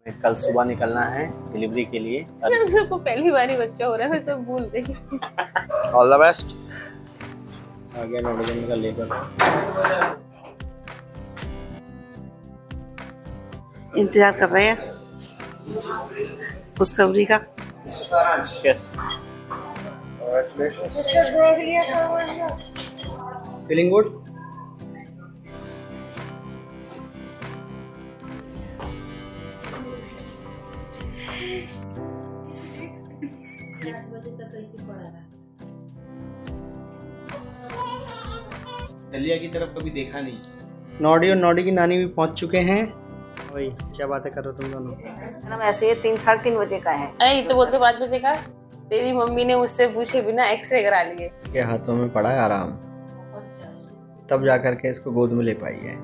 कल सुबह निकलना है डिलीवरी के लिए। मेरे को पहली बार ही बच्चा हो रहा है, मैं सब भूल गई। All the best. आ गया नोटिफिकेशन का लेबर। इंतजार कर रहे हैं खुशखबरी का। Yes, feeling good. दलिया की तरफ कभी देखा नहीं। नॉडी और नॉडी की नानी भी पहुंच चुके हैं। वही क्या बातें कर रहे हो तुम दोनों? हम ऐसे 3-3:30 बजे का है। अरे ये तो बोलते 5 बजे का। तेरी मम्मी ने मुझसे पूछे बिना एक्सरे करा लिए। के हाथों में पड़ा है आराम, तब जा करके इसको गोद में ले पाई है।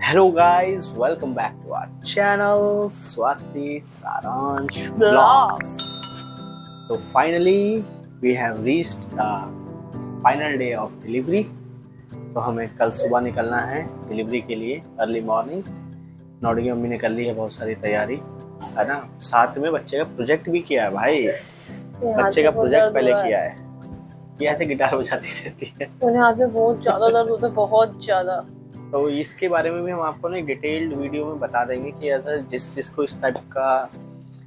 Hello guys, welcome back to our channel Swati Saransh blogs. तो finally we have reached the final day of delivery. तो हमें कल सुबह निकलना है डिलीवरी के लिए, अर्ली मॉर्निंग। नॉडी की मम्मी ने कर ली है बहुत सारी तैयारी, है ना। साथ में बच्चे का प्रोजेक्ट भी किया है भाई। बच्चे का प्रोजेक्ट पहले किया है। ये ऐसे गिटार बजाती रहती है। उन्हें हाथ में बहुत ज्यादा दर्द होता है, बहुत ज्यादा। तो इसके बारे में भी हम आपको ना डिटेल्ड वीडियो में बता देंगे कि ऐसा जिसको इस टाइप का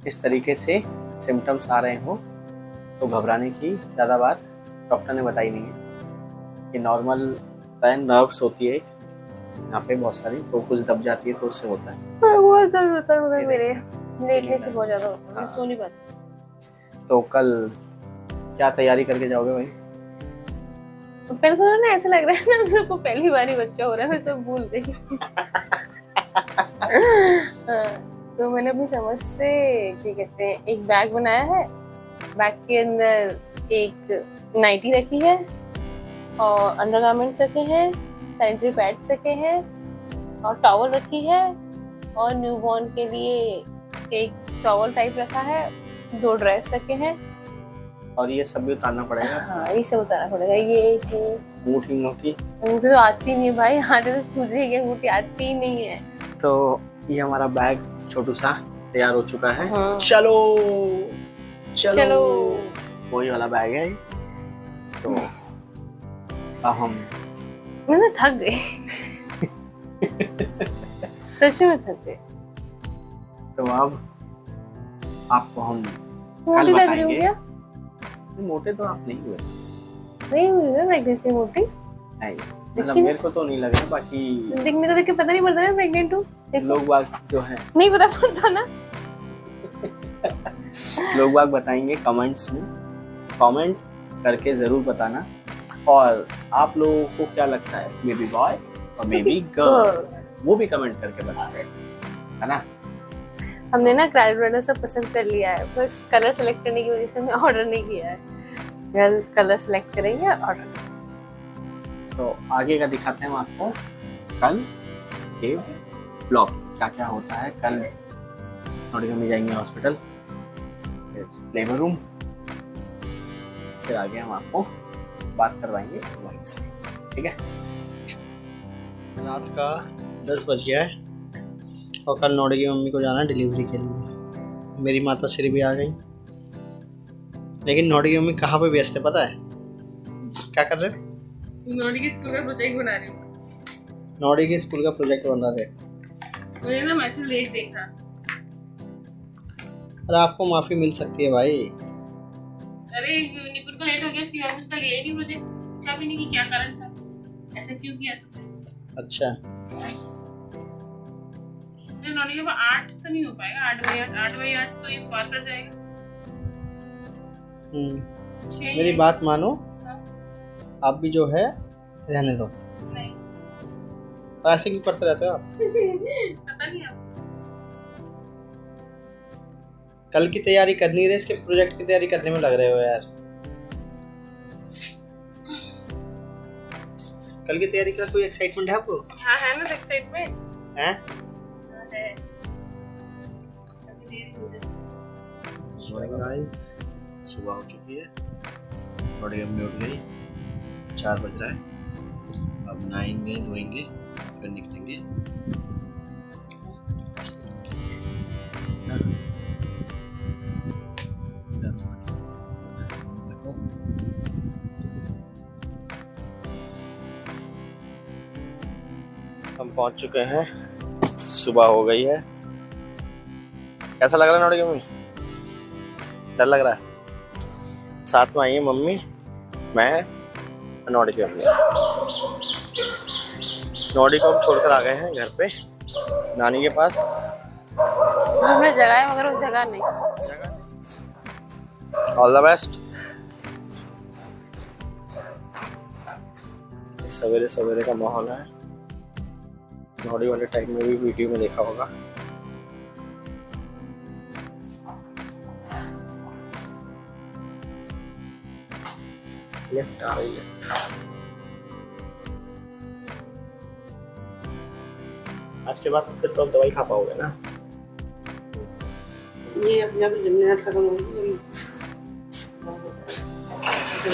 इस तरीके से सिम्टम्स आ रहे हो तो घबराने की ज़्यादा बात डॉक्टर ने बताई नहीं है। ये नॉर्मल नर्व्स होती है यहाँ पे बहुत सारी, तो कुछ दब जाती है तो उससे होता है। बहुत दर्द होता है मगर मेरे लेटने से बहुत ज्यादा होता है, मैं सो नहीं पाती। तो कल क्या तैयारी करके जाओगे भाई? पहले थोड़ा ना ऐसा लग रहा है ना, मेरे को पहली बार ही बच्चा हो रहा है, मैं सब भूल गई। तो मैंने अपनी समझ से क्या कहते हैं एक बैग बनाया है। बैग के अंदर एक नाइटी रखी है और अंडरगारमेंट्स रखे हैं, सैनिटरी पैड्स रखे हैं और टॉवल रखी है और न्यूबॉर्न के लिए एक टॉवल टाइप रखा है, 2 ड्रेस रखे हैं। और ये सब भी उतारना पड़ेगा। हाँ, ये सब उतारना पड़ेगा। ये अंगूठी तो आती नहीं भाई, हाथे तो सूझ रही है, अंगूठी आती ही नहीं है। तो ये हमारा बैग छोटू सा तैयार हो चुका है। हाँ। चलो चलो चलो। वही वाला बैग है। तो अब हम मैं ना थक गई। सच में थक गई। तो अब आपको हम मोटी कल लग रही हूँ बताएंगे। क्या? मोटे तो आप नहीं हुए। नहीं हुई ना प्रेगनेंट मोटी। नहीं, मतलब मेरे को तो नहीं लग रहा। बाकी दिखने को देख के पता नहीं पड़ता ना प्रेग्नेंट हूँ। लोग बाग जो है नहीं पता पड़ता ना। लोग बाग बताएंगे कमेंट्स में, कमेंट करके जरूर बताना। और आप लोगों को क्या लगता है, बेबी बॉय और बेबी गर्ल, वो भी कमेंट करके बता दें, है ना। हमने ना क्रायोडाइडर सब पसंद कर लिया है, बस कलर सेलेक्ट करने की वजह से हमने ऑर्डर नहीं किया है। कल कलर सेलेक्ट करेंगे और ऑर्डर। तो आगे का दिखाते हैं हम आपको कल के ब्लॉग, क्या क्या होता है। कल नॉडी मम्मी जाएंगे हॉस्पिटल, फिर लेबर रूम, फिर आगे हम आपको बात करवाएंगे वहीं से, ठीक है। रात का 10 बज गया है और कल नॉडी की मम्मी को जाना है डिलीवरी के लिए। मेरी माता श्री भी आ गई, लेकिन नॉडी की मम्मी कहाँ पे व्यस्त है पता है? क्या कर रहे? नॉडी के स्कूल का प्रोजेक्ट बना रही हूँ। नॉडी के स्कूल का प्रोजेक्ट बन रहा है। मुझे ना मैसेज लेट देखा। अरे आपको माफी मिल सकती है भाई। अरे निपुण को लेट हो गया, उसकी वापस कल ये नहीं प्रोजेक्ट पूछा भी नहीं कि क्या कारण था, ऐसे क्यों किया था। अच्छा, नॉडी के 8 तो नहीं हो पाएगा, 8 बाई 8 तो ये पार कर जाएगा। मेरी बात मानो। हाँ। आप भी जो है रहने दो। नहीं। ऐसे क्यों करते रहते हो आप? पता नहीं आप। कल की तैयारी करनी है, इसके प्रोजेक्ट की तैयारी करने में लग रहे हो यार। कल की तैयारी का कोई एक्साइटमेंट है आपको? हाँ है ना एक्साइटमेंट हैं? है। गाइस सुबह हो चुकी है थोड़ी अम्मी उठ गई, 4 बज रहा है। अब नहाएंगे धोएंगे फिर निकलेंगे। हम पहुंच चुके हैं, सुबह हो गई है। कैसा लग रहा है नोडी मम्मी? डर लग रहा है? साथ में आई है मम्मी, मैं, नोडी की मम्मी। नोडी को हम छोड़कर आ गए हैं घर पे नानी के पास। हमने जगह है मगर वो जगह नहीं। All the best. सवेरे सवेरे का माहौल है। नोडी वाले टाइम में भी वीडियो में देखा होगा। लिफ्ट आ रही है। आज के बाद फिर तो दवाई खा पाओगे ना? ये अपने आप जिम्मेदार खत्म होगी।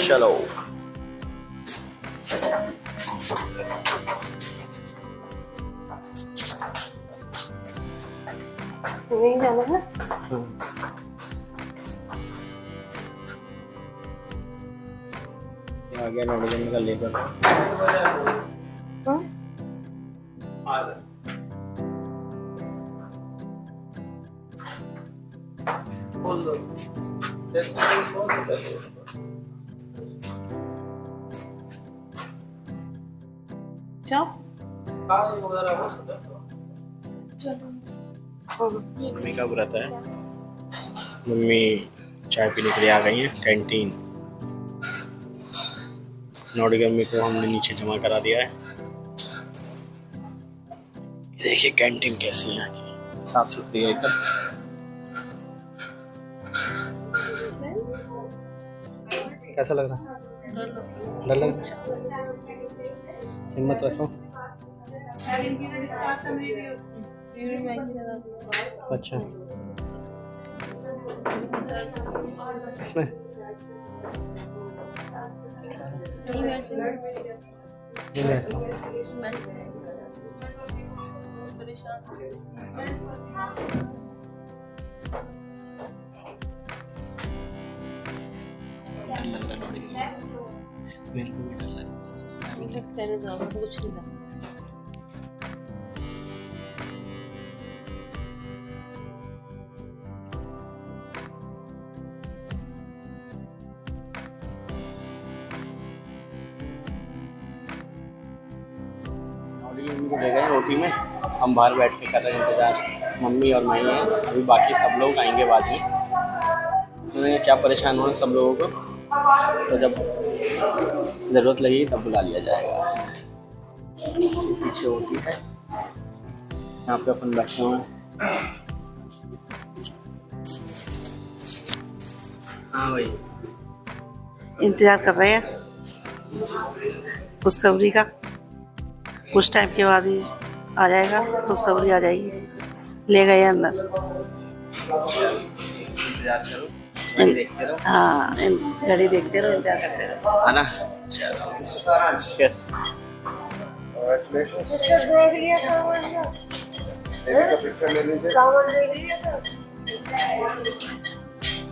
चलो नहीं जाना है। आ गया नोडी मम्मी का लेबर। मम्मी का व्रत है। मम्मी चाय पीने के लिए आ गई हैं कैंटीन। नोडी मम्मी को हमने नीचे जमा करा दिया है। देखिए कैंटीन कैसी है, साफ सुथरी है एकदम। कैसा लग रहा है? डर लग रहा है? हिम्मत रखो। अच्छा इसमें डर लग रहा है थोड़ी, मेरे को भी डर लग रहा है। कुछ नहीं। मम्मी को ले गए ओटी में, हम बाहर बैठ के कर रहे हैं इंतजार। मम्मी और मैं हैं, अभी बाकी सब लोग आएंगे बाद में। उन्हें क्या परेशान होना सब लोगों को, तो जब ज़रूरत लगेगी तब बुला लिया जाएगा। पीछे ओटी है, यहाँ पे अपन बैठे हुए हैं। हाँ भाई इंतजार कर रहे हैं खुशखबरी का। कुछ टाइम के बाद ही आ जाएगा, खुशखबरी आ जाएगी। ले गए अंदर। इंतजार करो, देखते रहो। हाँ घड़ी देखते रहो, इंतजार करते रहो, है ना? यस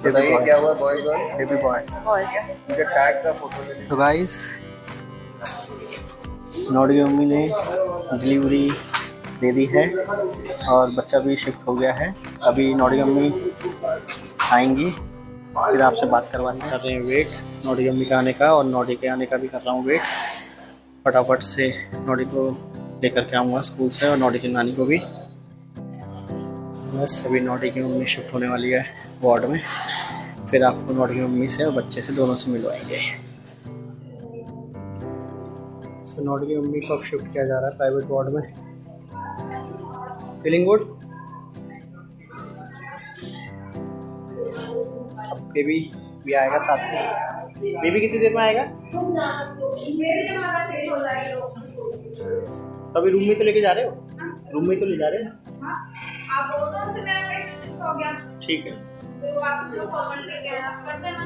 बताइए क्या हुआ बॉय गर्ल? Baby boy. उनके टैग का फोटो ले लीजिए। तो गाइस नोडी मम्मी ने डिलीवरी दे दी है और बच्चा भी शिफ्ट हो गया है। अभी नोडी मम्मी आएंगी, फिर आपसे बात करवानी कर रहे हैं वेट नोडी मम्मी का आने का, और नोडी के आने का भी कर रहा हूँ वेट। फटाफट से नोडी को लेकर के आऊँगा स्कूल से, और नोडी की नानी को भी। बस अभी नोडी की मम्मी शिफ्ट होने वाली है वार्ड में, फिर आपको नोडी की मम्मी से और बच्चे से दोनों से मिलवाएंगे। तो नोडी की मम्मी को अब शिफ्ट किया जा रहा है प्राइवेट वार्ड में। Feeling good? अब बेबी भी आएगा साथ में। बेबी कितनी देर में आएगा? तो अभी रूम में तो लेके जा रहे हो? रूम में तो ले जा रहे हो? आप बोलो से मेरा पेशेंट शिफ्ट हो गया। ठीक है। तो आप जो फॉरवर्ड करके कर देना।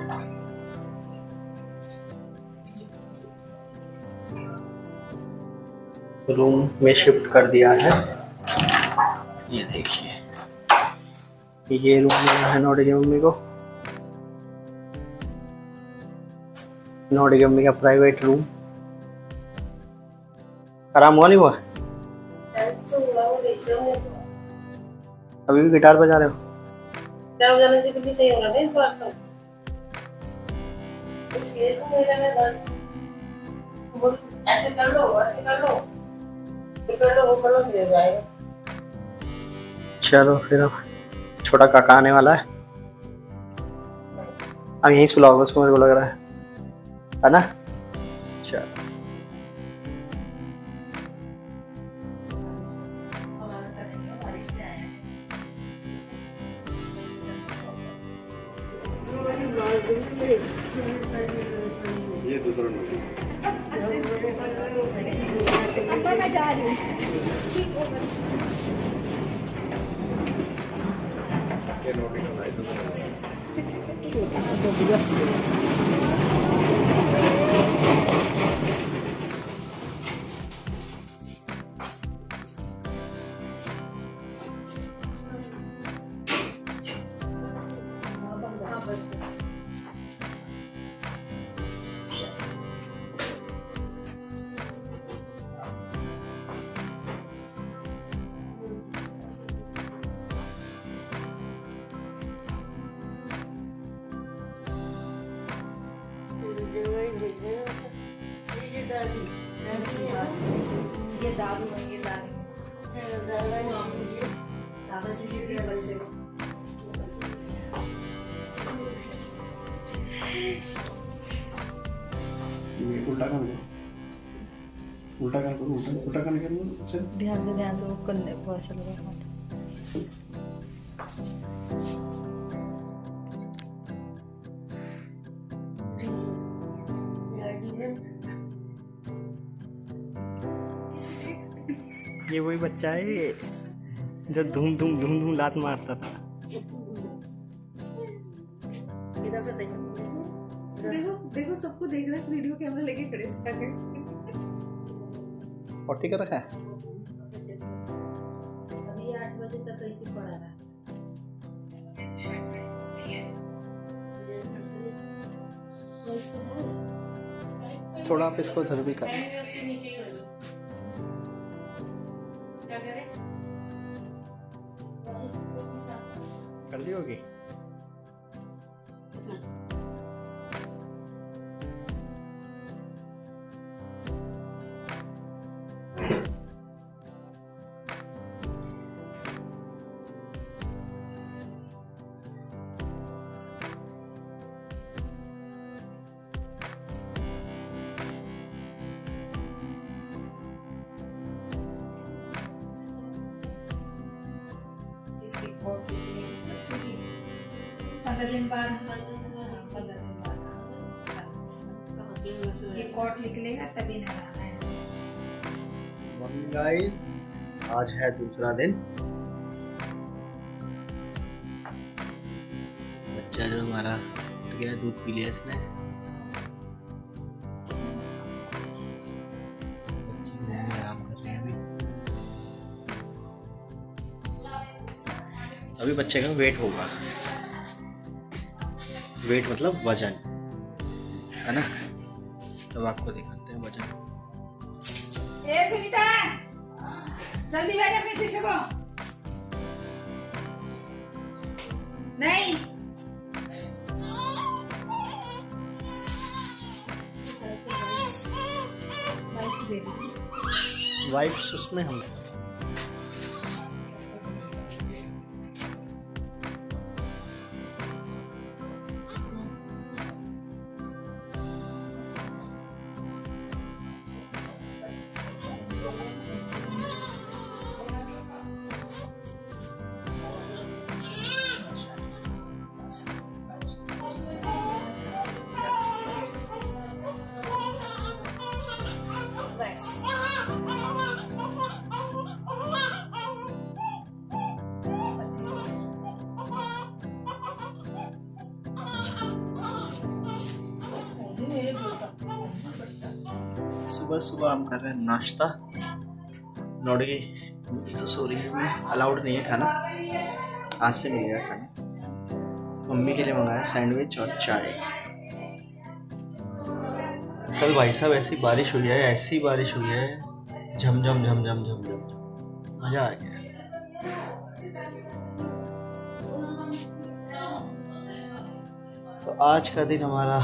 रूम में शिफ्ट कर दिया है। ये देखिए, ये रूम मिला है नोडी की मम्मी को। नोडी की मम्मी का प्राइवेट रूम। आराम हुआ नहीं हुआ? अभी भी गिटार बजा रहे हो? गिटार बजाने से भी सही होना है इस बार तो। ऐसे कर लो, ऐसे कर लो, कर लो, वो कर लो, सीधे जाएगा। चलो फिर अब छोटा काका आने वाला है। अब यहीं सुलाओगे उसको, मेरे को लग रहा है ना? चलो ये दूसरा नोटी। मैं जा रही हूँ। ये नोटी का लाइट ये दादू है, ये दादाजी जी के बच्चे। ये उल्टा कर दो, उल्टा कर करो, उल्टा करने के लिए ध्यान से वो करने को ऐसा लगा हाथ। ये वही बच्चा है जो धूम धूम धूम धूम लात मारता था। इधर से सही देखो देखो, सबको देख रहा है, वीडियो कैमरा लेके खड़े इसका के। 40 का रखा है। अभी 8 बजे तक ऐसे पड़ा रहा। थोड़ा आप इसको इधर भी कर दी होगी। इसकी कोट बच्चे की 15 दिन बाद, 15 दिन बाद ये कोट निकलेगा तभी नहाना है। मॉर्निंग गाइस, आज है दूसरा दिन। बच्चा जो हमारा उठ गया, दूध पी लिया इसने। बच्चे आराम कर रहे हैं अभी बच्चे का वेट होगा। वेट मतलब वजन, है ना? तब आपको दिखाते हैं वजन। ए सुनीता, जल्दी भेज अपने शिक्षक को। नहीं वाइप्स उसमें हम सुबह सुबह हम कर रहे हैं नाश्ता। नोडी तो सो रही है, अलाउड नहीं है खाना, आज से मिलेगा खाना। मम्मी के लिए मंगाया सैंडविच और चाय। कल भाई साहब ऐसी बारिश हुई है, ऐसी बारिश हुई है, झमझम झमझम झमझम, मज़ा आ गया। तो आज का दिन हमारा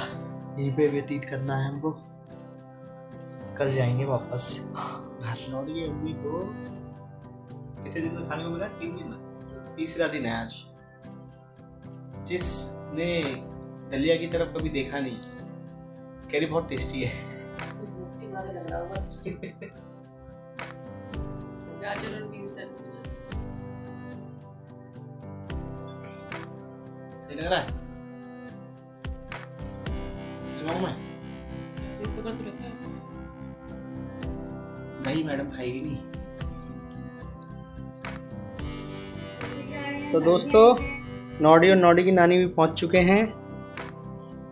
यहीं पे व्यतीत करना है हमको, कल जाएंगे वापस घर। नोडी अम्मी को कितने दिन में खाने को मिला? 3 दिन में, तीसरा दिन है आज। जिसने दलिया की तरफ कभी देखा नहीं, कह रही बहुत टेस्टी है। सही लग रहा है? खिलाऊं मैं? नहीं मैडम खाएगी नहीं। तो दोस्तों, नोडी और नोडी की नानी भी पहुंच चुके हैं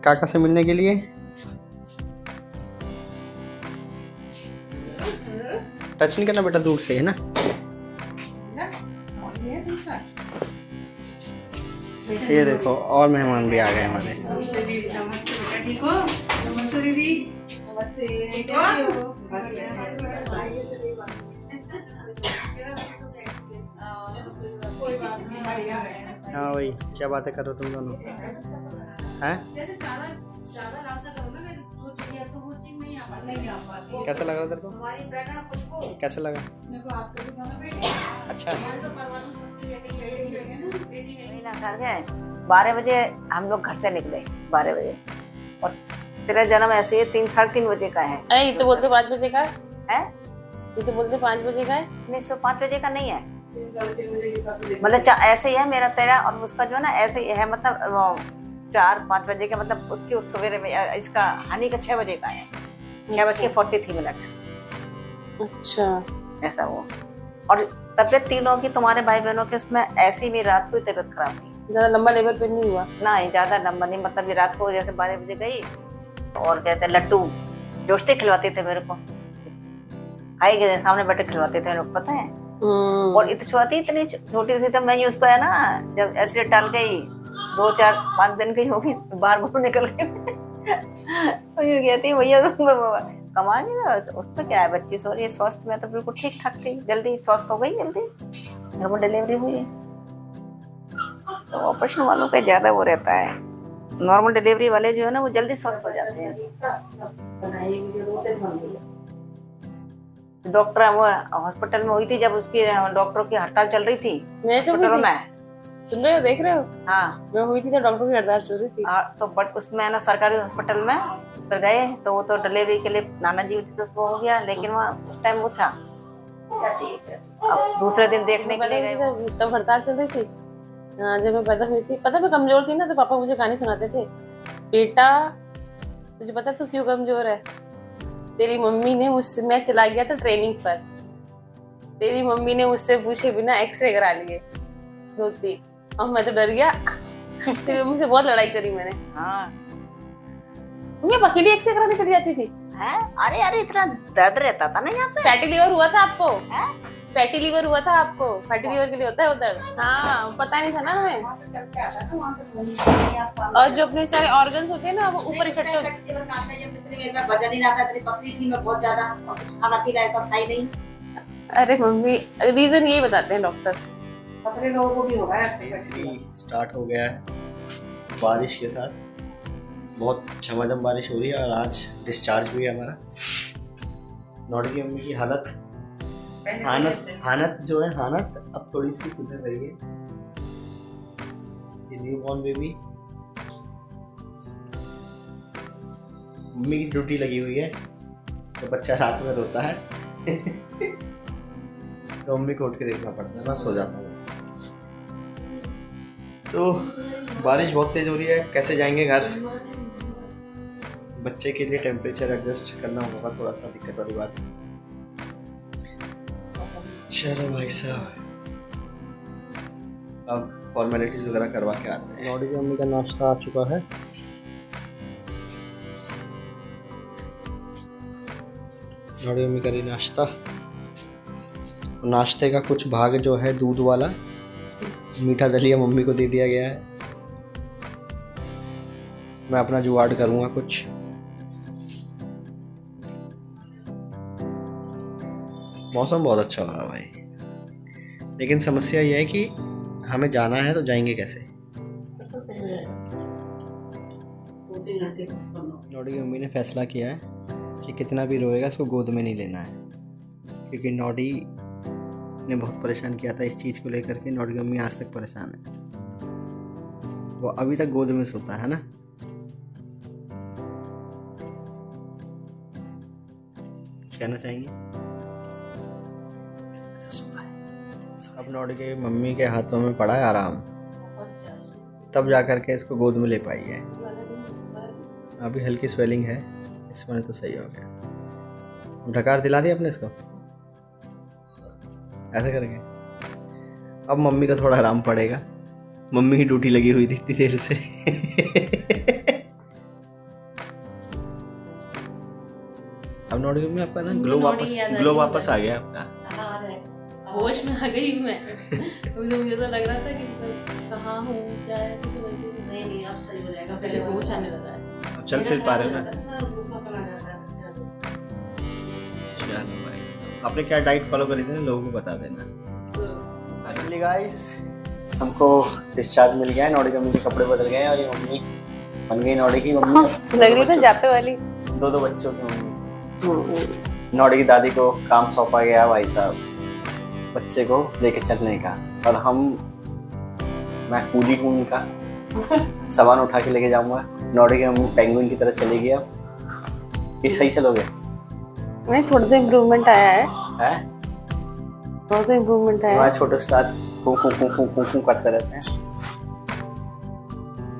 काका से मिलने के लिए। टच नहीं करना बेटा, दूर से है ना। ये देखो और मेहमान भी आ गए हमारे। हाँ भाई, क्या बातें कर रहे हो तुम दोनों? हैं? कैसा लग रहा तेरे को? कैसा लगा? अच्छा। 12 बजे हम लोग घर से निकले, 12 बजे, और तेरा जन्म ऐसे ही 3 साढ़े 3 बजे का है। अरे ये तो बोलते 5 बजे का है, ये तो बोलते 5 बजे का है। नहीं, 5 बजे का नहीं है, मतलब ऐसे ही है मेरा तेरा, और उसका जो है ना ऐसे ही है, मतलब 4-5 बजे का, मतलब उसकी उस सवेरे में। इसका हनी का 6 बजे का है, 6:43। अच्छा, ऐसा वो। और तबियत तीनों की, तुम्हारे भाई बहनों के, उसमें ऐसी मेरी रात को तबियत खराब हुई। ज्यादा लंबा लेबर पेन नहीं हुआ? नहीं, ज्यादा लंबा नहीं, मतलब ये रात को जैसे 12 बजे गई, और कहते लड्डू जोशते खिलवाते थे मेरे को, खाई गए सामने बैठे खिलवाते थे लोग, पता है। और इतनी छोटी सी, तो मैं उसको है ना, जब एसिड डाल गई 2-4-5 दिन की होगी, बाहर बाहर निकल गई। कहती भैया कमा नहीं, उसमें क्या है, बच्ची सो रही है, स्वास्थ्य में तो बिल्कुल ठीक ठाक थी, जल्दी स्वस्थ हो गई, जल्दी घर में डिलीवरी हुई। तो ऑपरेशन वालों का ज्यादा वो रहता है, नॉर्मल डिलीवरी वाले जो है ना वो जल्दी स्वस्थ हो जाते हैं। डॉक्टर वो हॉस्पिटल में हुई थी, जब उसकी डॉक्टरों की हड़ताल चल रही थी हॉस्पिटल में। सुन रहे हो, देख रहे हो? हाँ, मैं हुई थी तो डॉक्टर की हड़ताल चल रही थी। तो बट उसमें ना सरकारी हॉस्पिटल में फिर गए, तो वो तो डिलीवरी के लिए नाना जी थी, तो उसको हो गया, लेकिन वहाँ उस टाइम वो था, अब दूसरे दिन देखने के लिए गए। तब हड़ताल चल रही थी। हाँ, जब मैं पैदा हुई थी, पता मैं कमजोर थी ना, तो पापा मुझे कहानी सुनाते थे, बेटा तुझे पता तू क्यों कमजोर है? तेरी मम्मी ने मुझसे, मैं चला गया था ट्रेनिंग पर, तेरी मम्मी ने मुझसे पूछे बिना एक्सरे करा लिए 2-3, और मैं तो डर गया। तेरी मम्मी से बहुत लड़ाई करी मैंने। हाँ, मैं अकेली एक्सरे कराने चली जाती थी। है? अरे इतना दर्द रहता था ना यहाँ पे। फैटी लीवर हुआ था आपको? है? फैटी लीवर हुआ था आपको? फैटी लीवर के लिए होता है वो दर्द। हाँ, पता नहीं था ना हमें। और जो अपने सारे ऑर्गन्स होते हैं ना, वो ऊपर इकट्ठे होते हैं। वजन ही ना था, इतनी पतली थी मैं बहुत ज्यादा, खाना पीना ऐसा था ही नहीं। अरे मम्मी, रीजन यही बताते हैं डॉक्टर। पतले लोगों को भी होगा। स्टार्ट हो गया है बारिश के साथ, बहुत झमाझम बारिश हो रही है, और आज डिस्चार्ज भी है हमारा। नोडी की मम्मी की हालत जो है, हालत अब थोड़ी सी सुधर रही है। ये न्यू बॉर्न बेबी, मम्मी की ड्यूटी लगी हुई है, तो बच्चा रात में रोता है तो मम्मी को उठ के देखना पड़ता है, मैं सो जाता हूँ। तो बारिश बहुत तेज हो रही है, कैसे जाएंगे घर? बच्चे के लिए टेम्परेचर एडजस्ट करना होगा, थोड़ा सा दिक्कत वाली बात। चलो भाई साहब, अब फॉर्मेलिटीज वगैरह करवा के आते हैं। नोडी की मम्मी का नाश्ता आ चुका है। नोडी मम्मी करी नाश्ता, नाश्ते का कुछ भाग जो है दूध वाला मीठा दलिया मम्मी को दे दिया गया है। मैं अपना जुगाड़ करूँगा कुछ। मौसम बहुत अच्छा हो रहा है भाई, लेकिन समस्या यह है कि हमें जाना है तो जाएंगे कैसे। नोडी की मम्मी ने फैसला किया है कि कितना भी रोएगा इसको गोद में नहीं लेना है, क्योंकि नोडी ने बहुत परेशान किया था इस चीज़ को लेकर के। नोडी की मम्मी आज तक परेशान है, वो अभी तक गोद में सोता है ना। कुछ कहना चाहेंगे? अच्छा सो रहा है। अब नोडी की मम्मी के हाथों में पड़ा है आराम, तब जा कर के इसको गोद में ले पाई है। अभी हल्की स्वेलिंग है, इस पर तो सही हो गया। ढकार दिला दिया आपने इसको ऐसे करके। अब मम्मी का थोड़ा आराम पड़ेगा, मम्मी की ड्यूटी लगी हुई थी इतनी देर से। अब नोडी में आपका ना ग्लो वापस आ गया आपका। होश में आ गई मैं। अभी तो मुझे तो लग रहा था कि मतलब कहाँ हूँ, क्या है, कुछ समझ नहीं। अब सही हो जाएगा, पहले होश आने लगा है। अब चल फिर पा रहे हो ना? चलो भाई, आपने क्या डाइट फॉलो करी थी ना, लोगों को बता देना। फाइनली गाइस, हमको डिस्चार्ज मिल गया है। नोडी की मम्मी के कपड़े बदल गए हैं और ये मम्मी बन गई नोडी की मम्मी। लग रही ना जापे वाली। दो बच्चों की मम्मी। नोडी की दादी को काम सौंपा गया भाई साहब, बच्चे को लेके चलने का, और मैं कूली हूँ उनका सामान उठा के लेके जाऊंगा। नोडी की मम्मी पेंगुइन की तरह चली गई। अब ये सही चलोगे? नहीं, थोड़ा तो इम्प्रूवमेंट आया है। थोड़ा तो इम्प्रूवमेंट आया है। हमारे छोटे उस्ताद फू करते रहते हैं।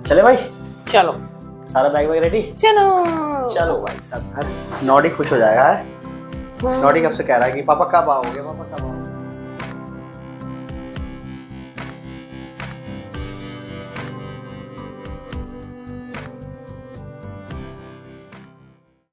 चले भाई, चलो सारा बैग रेडी। चलो भाई साहब, नोडी खुश हो जाएगा। नोडी कब से कह रहा है कि पापा कब आओगे, पापा कब आओगे।